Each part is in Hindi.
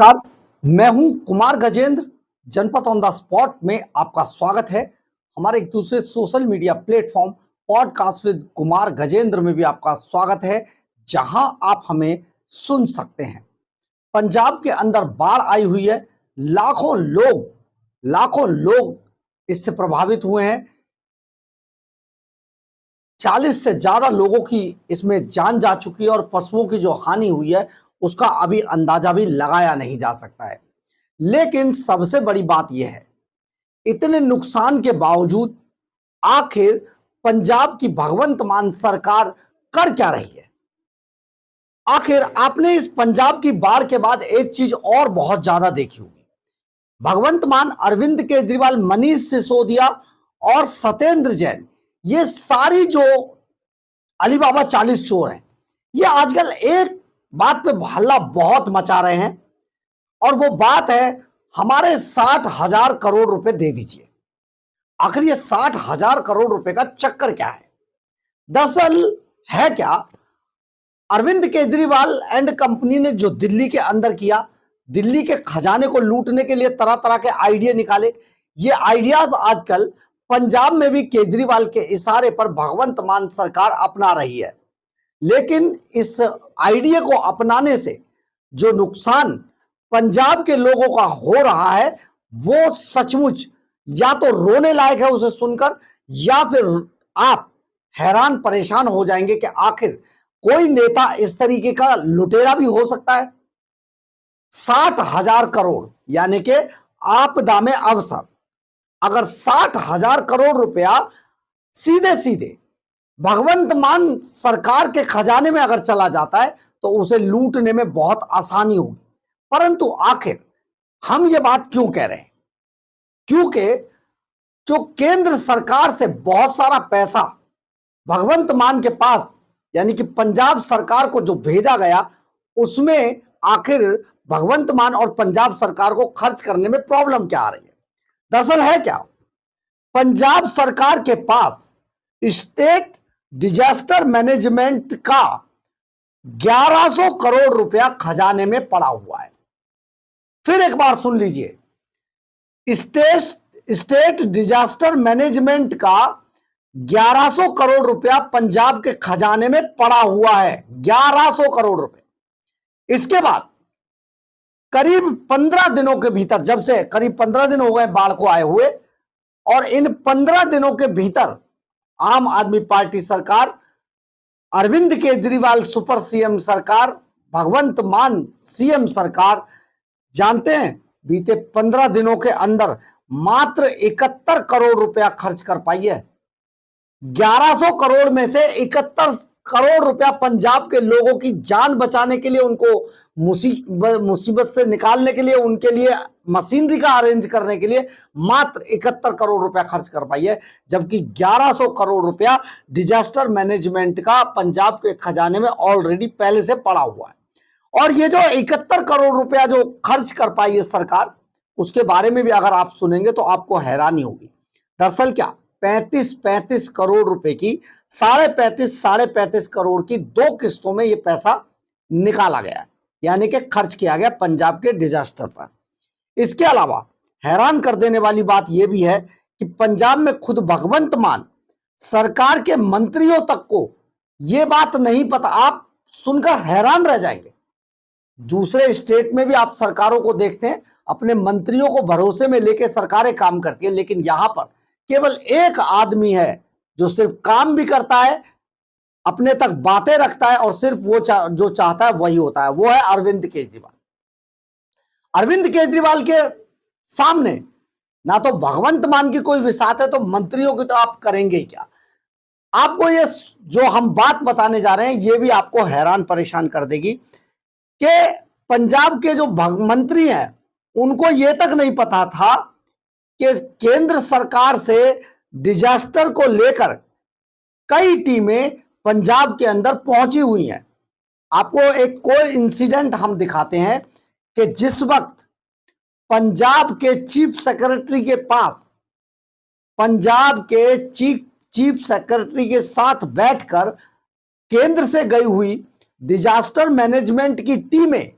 नमस्कार। मैं हूं कुमार गजेंद्र। जनपद ऑन द स्पॉट में आपका स्वागत है। हमारे एक दूसरे social media platform podcast with Kumar Gajendra में भी आपका स्वागत है, जहां आप हमें सुन सकते हैं। पंजाब के अंदर बाढ़ आई हुई है। लाखों लोग इससे प्रभावित हुए हैं। 40 से ज्यादा लोगों की इसमें जान जा चुकी है और पशुओं की जो हानि हुई है उसका अभी अंदाजा भी लगाया नहीं जा सकता है। लेकिन सबसे बड़ी बात यह है, इतने नुकसान के बावजूद आखिर पंजाब की भगवंत मान सरकार कर क्या रही है? आखिर आपने इस पंजाब की बाढ़ के बाद एक चीज और बहुत ज्यादा देखी होगी। भगवंत मान, अरविंद केजरीवाल, मनीष सिसोदिया और सत्येंद्र जैन, ये सारी जो अलीबाबा 40 चोर हैं, ये आजकल एक बात पे हल्ला बहुत मचा रहे हैं और वो बात है हमारे 60,000 करोड़ रुपए दे दीजिए। आखिर ये 60,000 करोड़ रुपए का चक्कर क्या है? दरअसल है क्या, अरविंद केजरीवाल एंड कंपनी ने जो दिल्ली के अंदर किया, दिल्ली के खजाने को लूटने के लिए तरह तरह के आइडिया निकाले। ये आइडियाज आजकल पंजाब में भी केजरीवाल के इशारे पर भगवंत मान सरकार अपना रही है। लेकिन इस आइडिया को अपनाने से जो नुकसान पंजाब के लोगों का हो रहा है वो सचमुच या तो रोने लायक है उसे सुनकर, या फिर आप हैरान परेशान हो जाएंगे कि आखिर कोई नेता इस तरीके का लुटेरा भी हो सकता है। 60,000 करोड़ यानी कि आपदा में अवसर। अगर 60,000 करोड़ रुपया सीधे सीधे भगवंत मान सरकार के खजाने में अगर चला जाता है तो उसे लूटने में बहुत आसानी होगी। परंतु आखिर हम ये बात क्यों कह रहे हैं? क्योंकि जो केंद्र सरकार से बहुत सारा पैसा भगवंत मान के पास यानी कि पंजाब सरकार को जो भेजा गया, उसमें आखिर भगवंत मान और पंजाब सरकार को खर्च करने में प्रॉब्लम क्या आ रही है? दरअसल है क्या, पंजाब सरकार के पास स्टेट डिजास्टर मैनेजमेंट का 1100 करोड़ रुपया खजाने में पड़ा हुआ है। फिर एक बार सुन लीजिए, स्टेट डिजास्टर मैनेजमेंट का 1100 करोड़ रुपया पंजाब के खजाने में पड़ा हुआ है। 1100 करोड़ रुपए। इसके बाद करीब 15 दिनों के भीतर, जब से करीब 15 दिन हो गए बाढ़ को आए हुए, और इन 15 दिनों के भीतर आम आदमी पार्टी सरकार, अरविंद केजरीवाल सुपर सीएम सरकार, भगवंत मान सीएम सरकार, जानते हैं बीते 15 दिनों के अंदर मात्र 71 करोड़ रुपया खर्च कर पाई है। 1100 करोड़ में से 71 करोड़ रुपया पंजाब के लोगों की जान बचाने के लिए, उनको मुसीबत से निकालने के लिए, उनके लिए मशीनरी का अरेंज करने के लिए मात्र 71 करोड़ रुपया खर्च कर पाई है। जबकि 1100 करोड़ रुपया डिजास्टर मैनेजमेंट का पंजाब के खजाने में ऑलरेडी पहले से पड़ा हुआ है। और ये जो 71 करोड़ रुपया जो खर्च कर पाई है सरकार, उसके बारे में भी अगर आप सुनेंगे तो आपको हैरानी होगी। दरअसल क्या, 35 करोड़ रुपए की, 35.5 करोड़ की 2 किस्तों में ये पैसा निकाला गया, यानी कि खर्च किया गया पंजाब के डिजास्टर पर। इसके अलावा हैरान कर देने वाली बात यह भी है कि पंजाब में खुद भगवंत मान सरकार के मंत्रियों तक को यह बात नहीं पता। आप सुनकर हैरान रह जाएंगे। दूसरे स्टेट में भी आप सरकारों को देखते हैं, अपने मंत्रियों को भरोसे में लेकर सरकारें काम करती है, लेकिन यहां पर केवल एक आदमी है जो सिर्फ काम भी करता है, अपने तक बातें रखता है और सिर्फ वो जो चाहता है वही होता है। वो है अरविंद केजरीवाल। अरविंद केजरीवाल के सामने ना तो भगवंत मान की कोई विसात है, तो मंत्रियों की तो आप करेंगे ही क्या? आपको ये जो हम बात बताने जा रहे हैं ये भी आपको हैरान परेशान कर देगी कि पंजाब के जो मंत्री हैं उनको ये तक नहीं पता था कि केंद्र सरकार से डिजास्टर को लेकर कई टीमें पंजाब के अंदर पहुंची हुई हैं। आपको एक कोई इंसिडेंट हम दिखाते हैं कि जिस वक्त पंजाब के चीफ सेक्रेटरी के पास, पंजाब के चीफ सेक्रेटरी के साथ बैठकर केंद्र से गई हुई डिजास्टर मैनेजमेंट की टीमें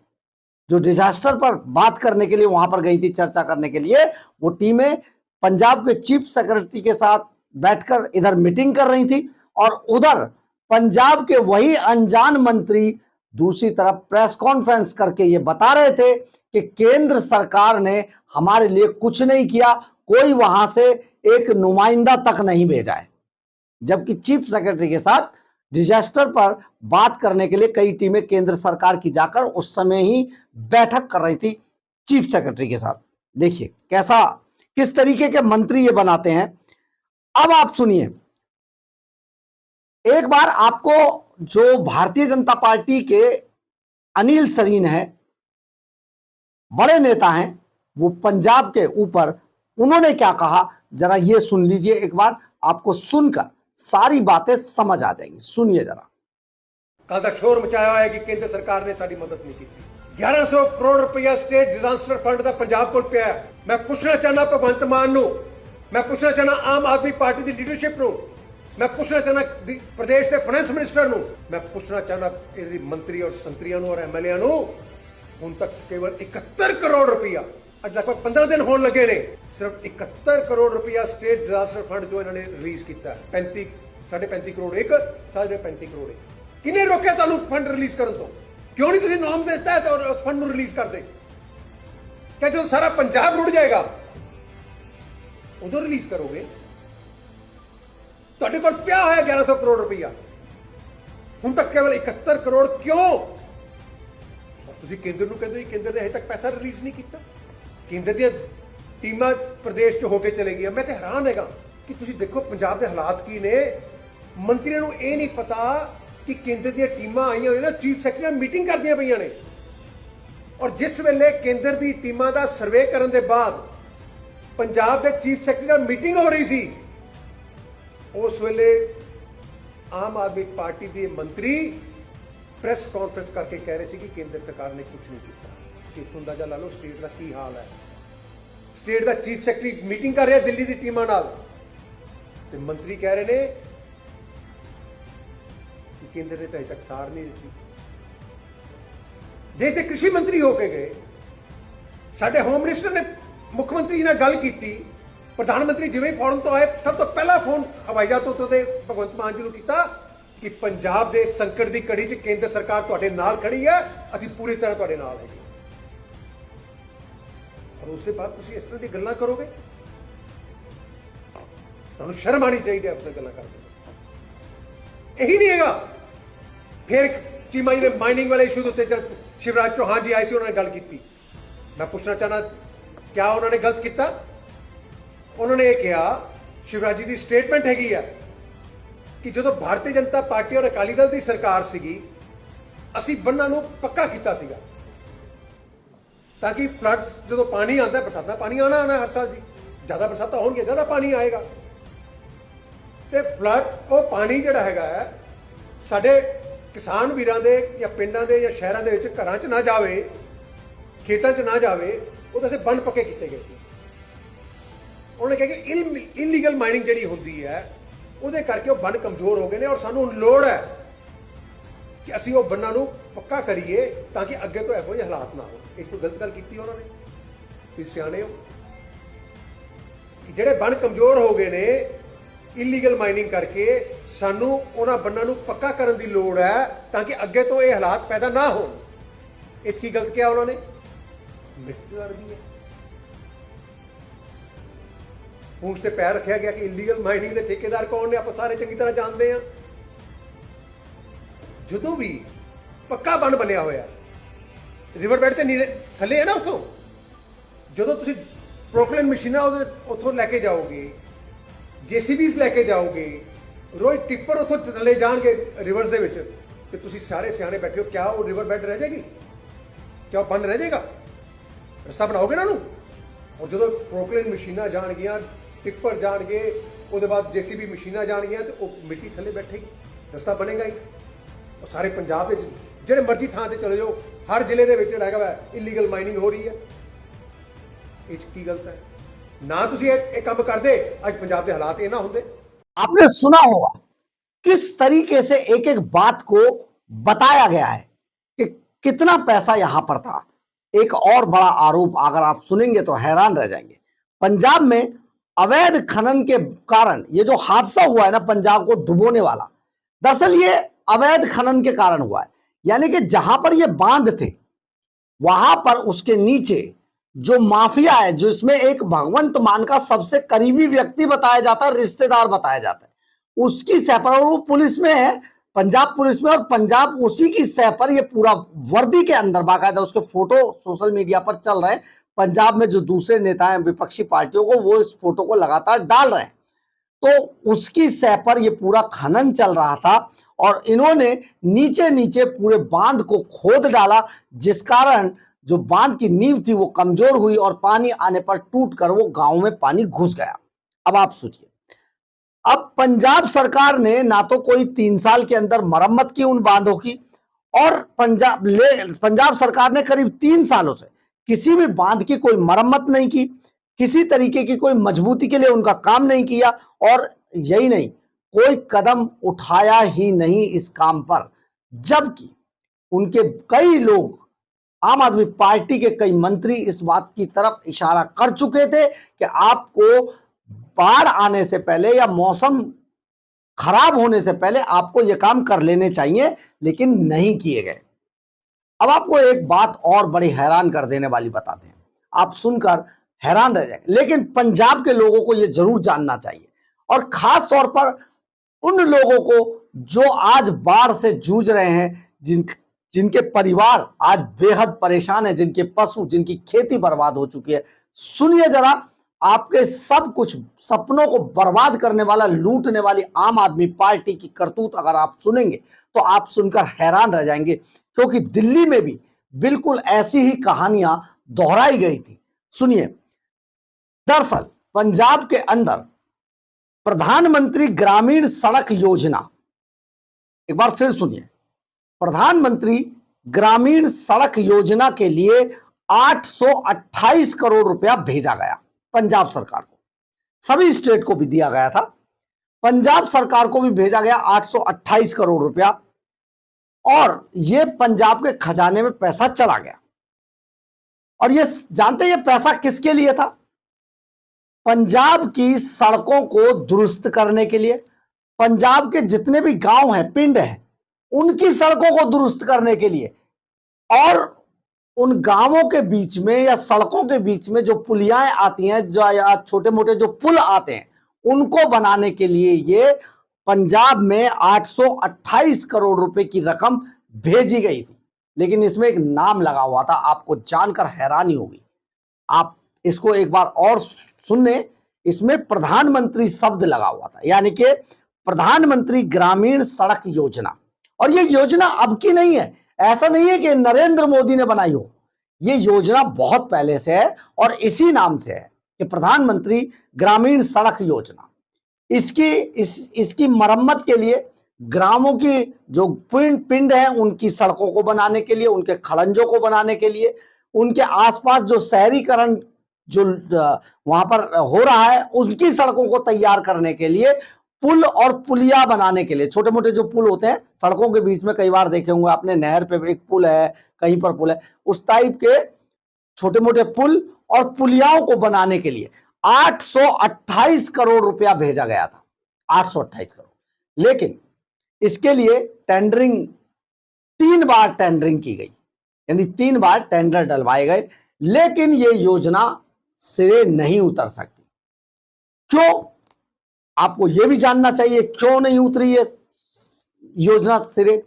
जो डिजास्टर पर बात करने के लिए वहां पर गई थी, चर्चा करने के लिए, वो टीमें पंजाब के चीफ सेक्रेटरी के साथ बैठकर इधर मीटिंग कर रही थी और उधर पंजाब के वही अनजान मंत्री दूसरी तरफ प्रेस कॉन्फ्रेंस करके ये बता रहे थे कि केंद्र सरकार ने हमारे लिए कुछ नहीं किया, कोई वहां से एक नुमाइंदा तक नहीं भेजा है। जबकि चीफ सेक्रेटरी के साथ डिजास्टर पर बात करने के लिए कई टीमें केंद्र सरकार की जाकर उस समय ही बैठक कर रही थी चीफ सेक्रेटरी के साथ। देखिए किस तरीके के मंत्री ये बनाते हैं। अब आप सुनिए, एक बार आपको जो भारतीय जनता पार्टी के अनिल सरीन है, बड़े नेता हैं, वो पंजाब के ऊपर उन्होंने क्या कहा जरा ये सुन लीजिए एक बार, आपको सुनकर सारी बातें समझ आ जाएंगी। सुनिए जरा। कल का शोर मचाया हुआ है कि केंद्र सरकार ने साड़ी मदद नहीं की। 1100 करोड़ रुपया स्टेट डिजास्टर फंड का पंजाब को पिया है। मैं पूछना चाहना भगवंत मान नूं, मैं पूछना चाहना आम आदमी पार्टी की लीडरशिप नूं, मैं पूछना चाहना प्रदेश के फाइनेंस मिनिस्टर नूं, मैं पूछना चाहना मंत्री और संतरियां नूं और एमएलए नूं, हुण तक केवल 71 करोड़ रुपया, अज लगभग 15 दिन होने लगे ने, सिर्फ 71 करोड़ रुपया स्टेट डिजास्टर फंड जो इन्होंने रिलीज किया। 35 करोड़ एक, 35 करोड़ एक। किने रोके तुहानू फंड रिलीज करन तो? क्यों नहीं तुसीं नॉर्म्स दे तहत और फंड नू रिलीज कर दे? क्या जो सारा पंजाब रुड़ जाएगा उदों रिलीज करोगे? तुहाडे कोल पिया होया 1100 करोड़ रुपया, हुण तक केवल 71 करोड़ क्यों? और तुसीं केंद्र नू कहंदे केंद्र ने अजे तक पैसा रिलीज नहीं किया। केंद्र दी टीमां प्रदेश च होके चले गई। मैं तो हैरान हैगा कि तुसीं देखो पंजाब के हालात की ने। मंत्रियों नू ये नहीं पता कि केंद्र दी टीमां आईयां होईयां ना, चीफ सैकटरी मीटिंग करदियां पईयां ने, और जिस वेले केंद्र दी टीमां दा सर्वे करन दे बाद पंजाब के चीफ सैकटरी नाल मीटिंग हो रही सी, उस वेले आम आदमी पार्टी के मंत्री प्रेस कॉन्फ्रेंस करके कह रहे थे कि केंद्र सरकार ने कुछ नहीं किया। तुसीं अंदाजा ला लो स्टेट का की हाल है। स्टेट का चीफ सैकटरी मीटिंग कर रहा दिल्ली की टीमां नाल, ते मंत्री कह रहे हैं कि केंद्र ने तो अजे तक सार नहीं दी। देश के कृषि मंत्री होके गए, साडे होम मिनिस्टर ने मुख्यमंत्री ने गल की, प्रधानमंत्री जिवें फॉरन तो आए सब तो पहला फोन हवाई जहाज तो भगवंत मान जी नूं कीता कि पंजाब के संकट की कड़ी च केंद्र सरकार तुहाडे नाल खड़ी है, असीं पूरी तरह तुहाडे नाल है। और उसके बाद तुसीं इस तरह की गल्लां करोगे? तुहानूं शर्म आनी चाहिए अपने गल्लां करदे। यही नहीं हैगा। फिर चीमा जी ने माइनिंग वाले इशू के उत्ते शिवराज चौहान जी आए सी, उन्होंने गल की। मैं पूछना चाहना क्या उन्होंने गलत किया? उन्होंने ये कहा, शिवराज जी की स्टेटमेंट हैगी है कि जो भारतीय जनता पार्टी और अकाली दल की सरकार सीगी, असी बन्ना नूं पक्का किया सीगा ताकि फ्लड्स जो पानी आता है, बरसात पानी आना हर साल जी, ज्यादा बरसात होंगे ज्यादा पानी आएगा, तो फ्लड वो पानी जिहड़ा हैगा है साडे किसान वीरां दे या पिंडां दे या शहरां दे विच घरां च ना जावे, खेतां च ना जावे, वो तो बंद पक्के किए गए सी। उन्होंने कहा कि इलीगल माइनिंग जिहड़ी हुंदी है ਉਹਦੇ ਕਰਕੇ ਉਹ ਬੰਨ ਕਮਜ਼ੋਰ ਹੋ ਗਏ ਨੇ, और ਸਾਨੂੰ ਲੋੜ है कि ਅਸੀਂ ਉਹ ਬੰਨਾਂ ਨੂੰ ਪੱਕਾ ਕਰੀਏ ਤਾਂ ਕਿ ਅੱਗੇ ਤੋਂ ਇਹੋ ਜਿਹੇ ਹਾਲਾਤ ਨਾ ਹੋਣ। ਇਸ ਤੋਂ ਗਲਤ ਗੱਲ ਕੀਤੀ ਉਹਨਾਂ ਨੇ। ਤੁਸੀਂ ਸਿਆਣੇ ਹੋ ਕਿ ਜਿਹੜੇ ਬੰਨ ਕਮਜ਼ੋਰ ਹੋ ਗਏ ਨੇ ਇਲੀਗਲ ਮਾਈਨਿੰਗ ਕਰਕੇ, ਸਾਨੂੰ ਉਹਨਾਂ ਬੰਨਾਂ ਨੂੰ ਪੱਕਾ ਕਰਨ ਦੀ ਲੋੜ ਹੈ ਤਾਂ ਕਿ ਅੱਗੇ ਤੋਂ ਇਹ ਹਾਲਾਤ ਪੈਦਾ ਨਾ ਹੋਣ। ਇਸ ਕੀ ਗਲਤ ਕਿਹਾ ਉਹਨਾਂ ਨੇ? ਮਿਰਚ ਲੜਦੀ ਹੈ। पूंछ से पैर रखा गया कि इलीगल माइनिंग के ठेकेदार कौन ने, आप सारे चंगी तरह जानते हैं। जो भी पक्का बन बनया होया रिवर बेड के नीरे थले है ना, उसों जो तुम प्रोकलिन मशीना उतों लैके जाओगे, JCBs लैके जाओगे, रोज टिप्पर उतों थले जाएंगे रिवर्स के विच, ते तुसीं सारे सियाने बैठे हो, क्या वो रिवर बेड रह जाएगी? क्या वो बन रह जाएगा? रस्ता बनाओगे ना नूं? और जो प्रोकलिन मशीना जाएगियां, टिप्पर जाएंगे, उसके बाद JCB मशीना जाएगियां, तो वो मिट्टी थले बैठेगी, रस्ता बनेगा ही। और सारे पंजाब के जिहड़े मर्जी थां ते चले जाओ, हर जिले के विच हैगा इलीगल माइनिंग हो रही है। इस की गलत है ना? तुसीं ये काम करदे अज पंजाब के हालात ये ना होंदे। आपने सुना होगा किस तरीके से एक एक बात को बताया गया है कि कितना पैसा यहां पर था। एक और बड़ा आरोप अगर आप सुनेंगे तो हैरान रह जाएंगे। पंजाब में अवैध खनन के कारण ये जो हादसा हुआ है ना पंजाब को डुबोने वाला, दरअसल ये अवैध खनन के कारण हुआ है। यानी कि जहां पर ये बांध थे वहां पर उसके नीचे जो माफिया है, जो इसमें एक भगवंत मान का सबसे करीबी व्यक्ति बताया जाता है, रिश्तेदार बताया जाता है, उसकी सह पर, और वो पुलिस में है, पंजाब पुलिस में, और पंजाब उसी की सह पर ये पूरा वर्दी के अंदर बाकायदा उसके फोटो सोशल मीडिया पर चल रहे हैं। पंजाब में जो दूसरे नेता हैं विपक्षी पार्टियों को, वो इस फोटो को लगातार डाल रहे हैं। तो उसकी सह पर ये पूरा खनन चल रहा था और इन्होंने नीचे नीचे पूरे बांध को खोद डाला, जिस कारण जो बांध की नींव थी वो कमजोर हुई और पानी आने पर टूटकर वो गांव में पानी घुस गया। अब आप सोचिए, अब पंजाब सरकार ने ना तो कोई 3 साल के अंदर मरम्मत की उन बांधों की, और पंजाब सरकार ने करीब 3 सालों से किसी भी बांध की कोई मरम्मत नहीं की, किसी तरीके की कोई मजबूती के लिए उनका काम नहीं किया, और यही नहीं, कोई कदम उठाया ही नहीं इस काम पर। जबकि उनके कई लोग, आम आदमी पार्टी के कई मंत्री इस बात की तरफ इशारा कर चुके थे कि आपको बाढ़ आने से पहले या मौसम खराब होने से पहले आपको यह काम कर लेने चाहिए, लेकिन नहीं किए गए। अब आपको एक बात और बड़ी हैरान कर देने वाली बताते हैं, आप सुनकर हैरान रह जाएंगे, लेकिन पंजाब के लोगों को यह जरूर जानना चाहिए, और खास तौर पर उन लोगों को जो आज बाढ़ से जूझ रहे हैं, जिनके परिवार आज बेहद परेशान है, जिनके पशु, जिनकी खेती बर्बाद हो चुकी है। सुनिए जरा, आपके सब कुछ सपनों को बर्बाद करने वाला, लूटने वाली आम आदमी पार्टी की करतूत अगर आप सुनेंगे तो आप सुनकर हैरान रह जाएंगे, क्योंकि दिल्ली में भी बिल्कुल ऐसी ही कहानियां दोहराई गई थी। सुनिए, दरअसल पंजाब के अंदर प्रधानमंत्री ग्रामीण सड़क योजना, एक बार फिर सुनिए, प्रधानमंत्री ग्रामीण सड़क योजना के लिए 828 करोड़ रुपया भेजा गया पंजाब सरकार को। सभी स्टेट को भी दिया गया था, पंजाब सरकार को भी भेजा गया 828 करोड़ रुपया, और यह पंजाब के खजाने में पैसा चला गया। और ये जानते ये पैसा किसके लिए था? पंजाब की सड़कों को दुरुस्त करने के लिए, पंजाब के जितने भी गांव हैं, पिंड हैं, उनकी सड़कों को दुरुस्त करने के लिए, और उन गांवों के बीच में या सड़कों के बीच में जो पुलियाएं आती हैं, जो छोटे मोटे जो पुल आते हैं, उनको बनाने के लिए ये पंजाब में 828 करोड़ रुपए की रकम भेजी गई थी। लेकिन इसमें एक नाम लगा हुआ था, आपको जानकर हैरानी होगी। आप इसको एक बार और सुनने, इसमें प्रधानमंत्री शब्द लगा हुआ था, यानी कि प्रधानमंत्री ग्रामीण सड़क योजना। और ये योजना अब की नहीं है, ऐसा नहीं है कि नरेंद्र मोदी ने बनाई हो, ये योजना बहुत पहले से है और इसी नाम से है कि प्रधानमंत्री ग्रामीण सड़क योजना। इसकी मरम्मत के लिए, ग्रामों की जो पिंड है उनकी सड़कों को बनाने के लिए, उनके खड़ंजों को बनाने के लिए, उनके आसपास जो शहरीकरण जो वहां पर हो रहा है उनकी सड़कों को तैयार करने के लिए, पुल और पुलिया बनाने के लिए, छोटे मोटे जो पुल होते हैं सड़कों के बीच में, कई बार देखे होंगे आपने, नहर पे एक पुल है, कहीं पर पुल है, उस टाइप के छोटे मोटे पुल और पुलियाओं को बनाने के लिए 828 करोड़ रुपया भेजा गया था, 828 करोड़। लेकिन इसके लिए टेंडरिंग 3 बार टेंडरिंग की गई, यानी 3 बार टेंडर डलवाए गए, लेकिन यह योजना सिरे नहीं उतर सकती। क्यों? आपको यह भी जानना चाहिए क्यों नहीं उतरी ये योजना सिरे।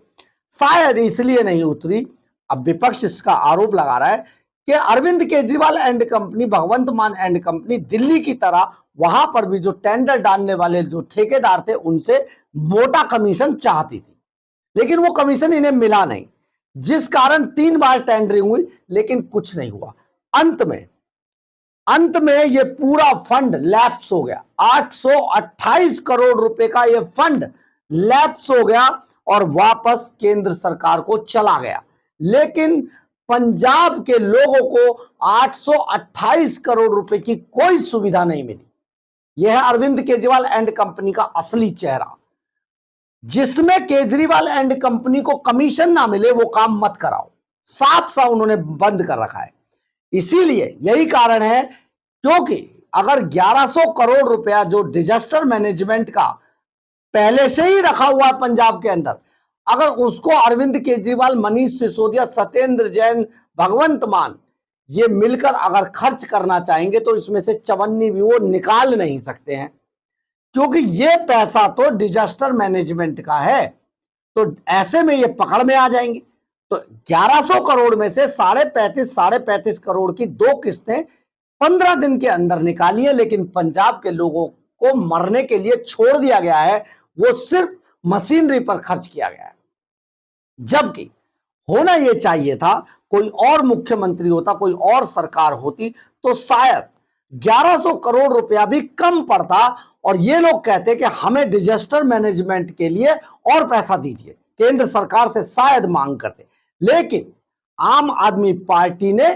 शायद इसलिए नहीं उतरी, अब विपक्ष इसका आरोप लगा रहा है कि अरविंद केजरीवाल एंड कंपनी, भगवंत मान एंड कंपनी दिल्ली की तरह वहां पर भी जो टेंडर डालने वाले जो ठेकेदार थे उनसे मोटा कमीशन चाहती थी, लेकिन वो कमीशन इन्हें मिला नहीं, जिस कारण 3 बार टेंडरिंग हुई लेकिन कुछ नहीं हुआ। अंत में ये पूरा फंड लैप्स हो गया, 828 करोड़ रुपए का ये फंड लैप्स हो गया और वापस केंद्र सरकार को चला गया। लेकिन पंजाब के लोगों को 828 करोड़ रुपए की कोई सुविधा नहीं मिली। यह है अरविंद केजरीवाल एंड कंपनी का असली चेहरा। जिसमें केजरीवाल एंड कंपनी को कमीशन ना मिले वो काम मत कराओ, साफ साफ उन्होंने बंद कर रखा है। इसीलिए यही कारण है, क्योंकि अगर 1100 करोड़ रुपया जो डिजास्टर मैनेजमेंट का पहले से ही रखा हुआ है पंजाब के अंदर, अगर उसको अरविंद केजरीवाल, मनीष सिसोदिया, सत्येंद्र जैन, भगवंत मान ये मिलकर अगर खर्च करना चाहेंगे तो इसमें से चवन्नी भी वो निकाल नहीं सकते हैं, क्योंकि ये पैसा तो डिजास्टर मैनेजमेंट का है। तो ऐसे में ये पकड़ में आ जाएंगे। तो 1100 करोड़ में से 35.5 करोड़ की 2 किस्तें 15 दिन के अंदर निकाली है, लेकिन पंजाब के लोगों को मरने के लिए छोड़ दिया गया है, वो सिर्फ मशीनरी पर खर्च किया गया है। जबकि होना यह चाहिए था, कोई और मुख्यमंत्री होता, कोई और सरकार होती तो शायद 1100 करोड़ रुपया भी कम पड़ता और ये लोग कहते कि हमें डिजास्टर मैनेजमेंट के लिए और पैसा दीजिए, केंद्र सरकार से शायद मांग करते। लेकिन आम आदमी पार्टी ने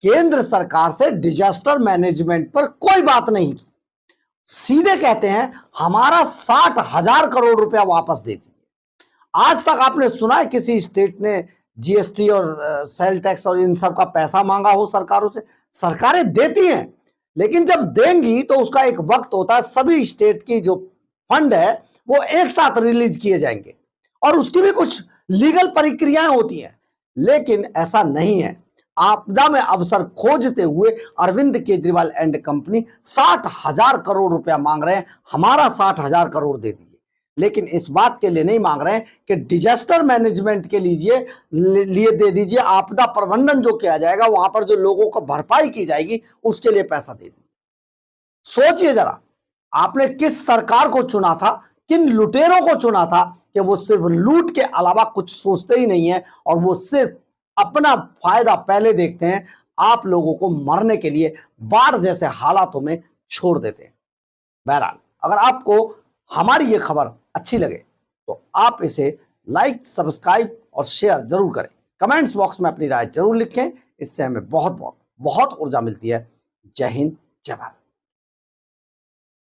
केंद्र सरकार से डिजास्टर मैनेजमेंट पर कोई बात नहीं की, सीधे कहते हैं हमारा 60,000 करोड़ रुपया वापस दे दीजिए। आज तक आपने सुना है किसी स्टेट ने जीएसटी और सेल टैक्स और इन सब का पैसा मांगा हो सरकारों से? सरकारें देती हैं, लेकिन जब देंगी तो उसका एक वक्त होता है, सभी स्टेट की जो फंड है वो एक साथ रिलीज किए जाएंगे और उसकी भी कुछ लीगल प्रक्रियाएं होती हैं। लेकिन ऐसा नहीं है। आपदा में अवसर खोजते हुए अरविंद केजरीवाल एंड कंपनी 60,000 करोड़ रुपया मांग रहे हैं, हमारा 60,000 करोड़ दे दीजिए। लेकिन इस बात के लिए नहीं मांग रहे हैं कि डिजास्टर मैनेजमेंट के लिए दे दीजिए, आपदा प्रबंधन जो किया जाएगा वहां पर जो लोगों को भरपाई की जाएगी उसके लिए पैसा दे दीजिए। सोचिए जरा, आपने किस सरकार को चुना था, किन लुटेरों को चुना था कि वो सिर्फ लूट के अलावा कुछ सोचते ही नहीं है और वो सिर्फ अपना फायदा पहले देखते हैं, आप लोगों को मरने के लिए बाढ़ जैसे हालातों में छोड़ देते हैं। बहरहाल, अगर आपको हमारी ये खबर अच्छी लगे तो आप इसे लाइक, सब्सक्राइब और शेयर जरूर करें। कमेंट्स बॉक्स में अपनी राय जरूर लिखें, इससे हमें बहुत बहुत बहुत ऊर्जा मिलती है। जय हिंद, जय भारत।